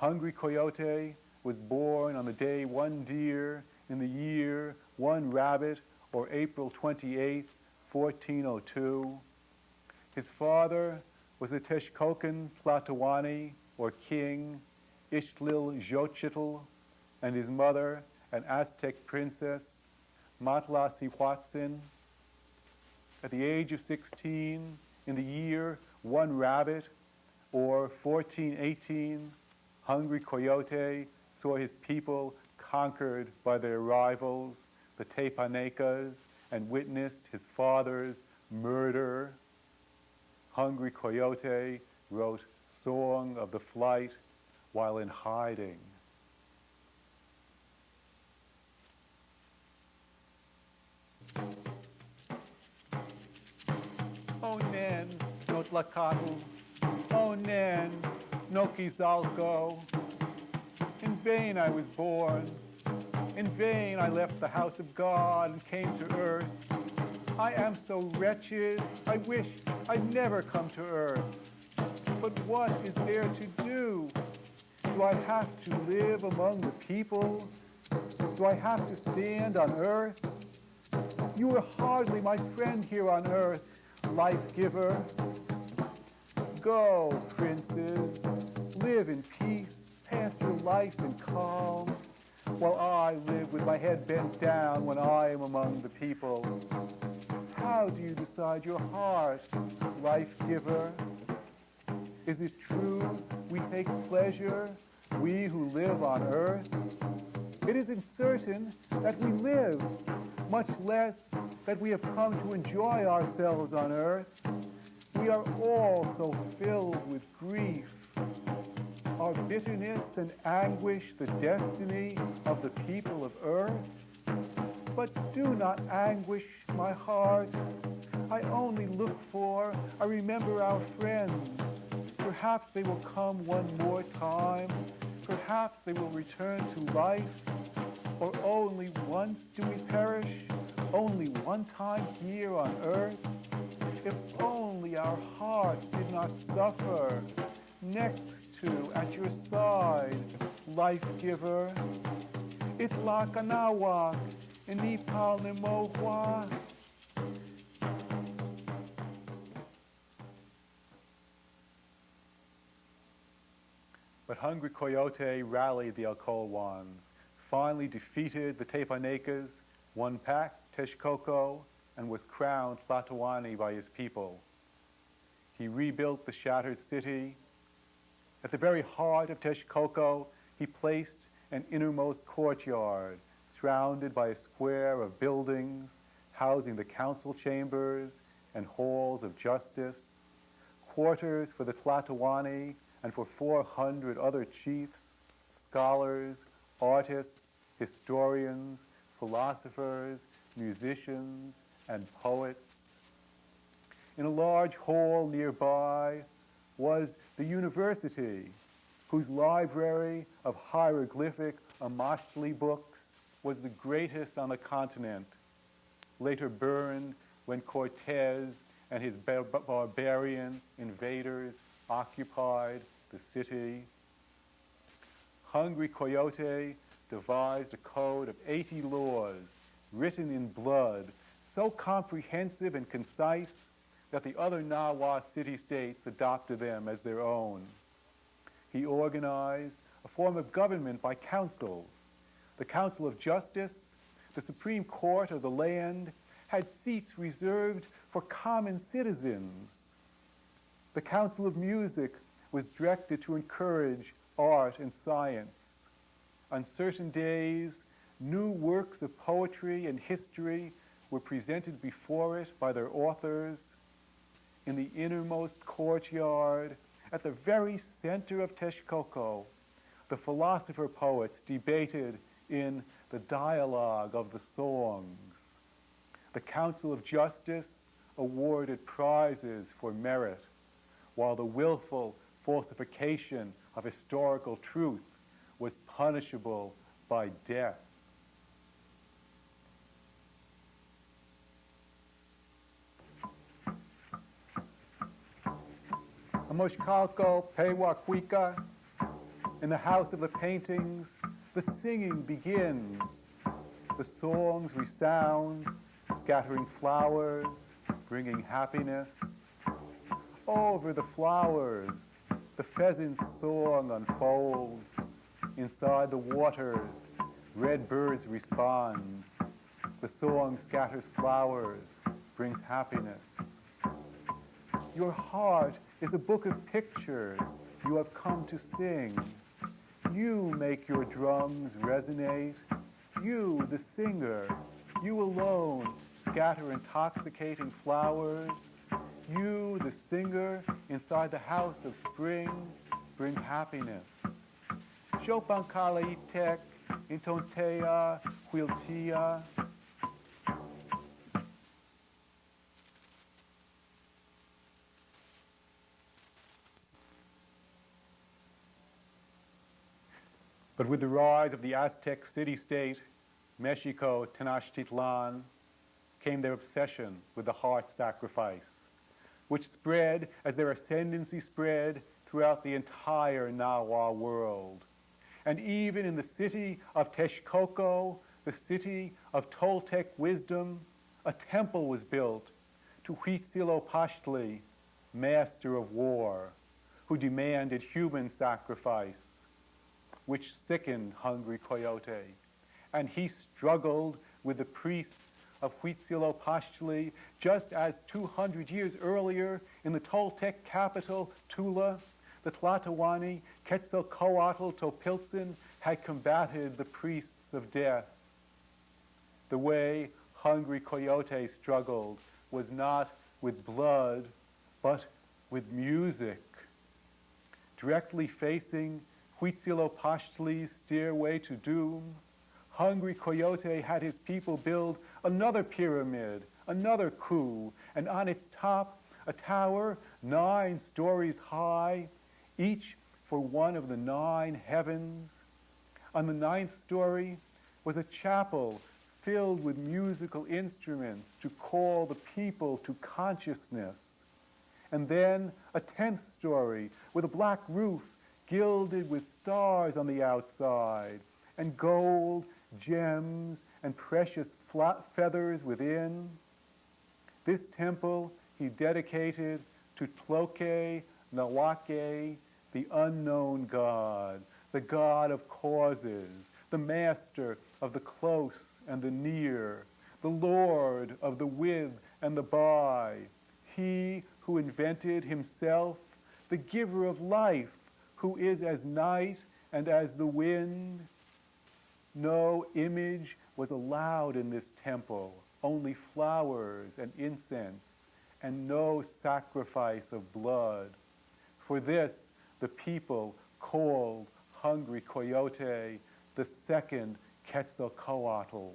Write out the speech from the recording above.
Hungry Coyote was born on the day one deer in the year one rabbit, or April 28, 1402. His father was a Texcocan Tlatoani, or king, Ixtlilxochitl, and his mother, an Aztec princess, Matlacihuatzin. At the age of 16, in the year one rabbit, or 1418, Hungry Coyote saw his people conquered by their rivals, the Tepanecas, and witnessed his father's murder. Hungry Coyote wrote Song of the Flight while in hiding. O nen, no Tlacatl, O nen, no Quetzalco. In vain I was born, in vain I left the house of God and came to earth. I am so wretched, I wish I'd never come to earth. But what is there to do? Do I have to live among the people? Do I have to stand on earth? You are hardly my friend here on earth, life giver. Go, princes, live in peace, pass your life in calm, while I live with my head bent down when I am among the people. How do you decide your heart, life giver? Is it true we take pleasure, we who live on earth? It isn't certain that we live, much less that we have come to enjoy ourselves on earth. We are all so filled with grief. Are bitterness and anguish the destiny of the people of earth? But do not anguish my heart. I only look for, I remember our friends. Perhaps they will come one more time. Perhaps they will return to life. Or only once do we perish, only one time here on earth. If only our hearts did not suffer, next to, at your side, life giver. Itlakanawak, inipal nemohua. But Hungry Coyote rallied the Alcolwans, finally defeated the Tepanecas, won back Texcoco, and was crowned Tlatoani by his people. He rebuilt the shattered city. At the very heart of Texcoco, he placed an innermost courtyard surrounded by a square of buildings housing the council chambers and halls of justice, quarters for the Tlatoani and for 400 other chiefs, scholars, artists, historians, philosophers, musicians, and poets. In a large hall nearby was the university, whose library of hieroglyphic Amashli books was the greatest on the continent, later burned when Cortez and his barbarian invaders occupied the city. Hungry Coyote devised a code of 80 laws written in blood, so comprehensive and concise that the other Nawa city-states adopted them as their own. He organized a form of government by councils. The Council of Justice, the Supreme Court of the land, had seats reserved for common citizens. The Council of Music was directed to encourage art and science. On certain days, new works of poetry and history were presented before it by their authors. In the innermost courtyard, at the very center of Texcoco, the philosopher poets debated in the dialogue of the songs. The Council of Justice awarded prizes for merit, while the willful falsification of historical truth was punishable by death. Amoshkalko, Pewaquika, In the house of the paintings, the singing begins. The songs resound, scattering flowers, bringing happiness. Over the flowers, the pheasant's song unfolds. Inside the waters, red birds respond. The song scatters flowers, brings happiness. Your heart is a book of pictures you have come to sing. You make your drums resonate. You, the singer, you alone scatter intoxicating flowers. You, the singer, inside the house of spring, bring happiness. Chopankala-itek, intontea, huiltia. But with the rise of the Aztec city-state, Mexico, Tenochtitlan, came their obsession with the heart sacrifice, which spread as their ascendancy spread throughout the entire Nahua world. And even in the city of Texcoco, the city of Toltec wisdom, a temple was built to Huitzilopochtli, master of war, who demanded human sacrifice, which sickened Hungry Coyote. And he struggled with the priests of Huitzilopochtli, just as 200 years earlier in the Toltec capital, Tula, the Tlatoani, Quetzalcoatl, Topiltzin had combated the priests of death. The way Hungry Coyote struggled was not with blood, but with music. Directly facing Huitzilopochtli's stairway to doom, Hungry Coyote had his people build another pyramid, another coup, and on its top, a tower 9 stories high, each for one of the 9 heavens. On the 9th story was a chapel filled with musical instruments to call the people to consciousness. And then a 10th story with a black roof gilded with stars on the outside, and gold, gems, and precious feathers within. This temple he dedicated to Tloque Nawake, the unknown God, the God of causes, the master of the close and the near, the Lord of the with and the by, he who invented himself, the giver of life, who is as night and as the wind. No image was allowed in this temple, only flowers and incense, and no sacrifice of blood. For this, the people called Hungry Coyote the second Quetzalcoatl.